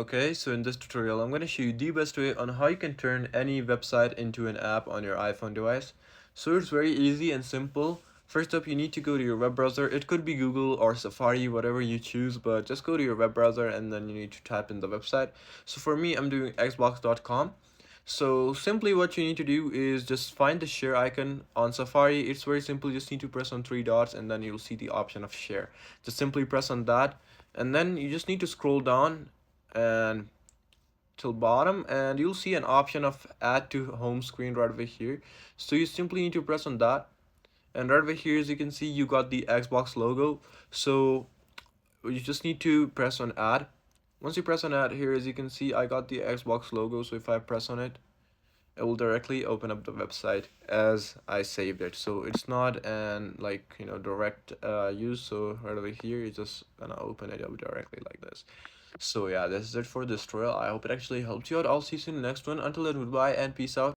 Okay, so in this tutorial, I'm going to show you the best way on how you can turn any website into an app on your iPhone device. So it's very easy and simple. First up, you need to go to your web browser. It could be Google or Safari, whatever you choose, but just go to your web browser and then you need to type in the website. So for me, I'm doing xbox.com. So simply what you need to do is just find the share icon on Safari. It's very simple. You just need to press on three dots and then you'll see the option of share. Just simply press on that and then you just need to scroll down and till bottom and you'll see an option of add to home screen right over here. So you simply need to press on that, and right over here, as you can see, you got the Xbox logo. So you just need to press on add. Once you press on add here, as you can see, I got the Xbox logo. So if I press on it, it will directly open up the website as I saved it. So it's not an direct use. So right over here, you're just gonna open it up directly like this. So yeah, this is it for this tutorial. I hope it actually helped you out. I'll see you soon in the next one. Until then, goodbye and peace out.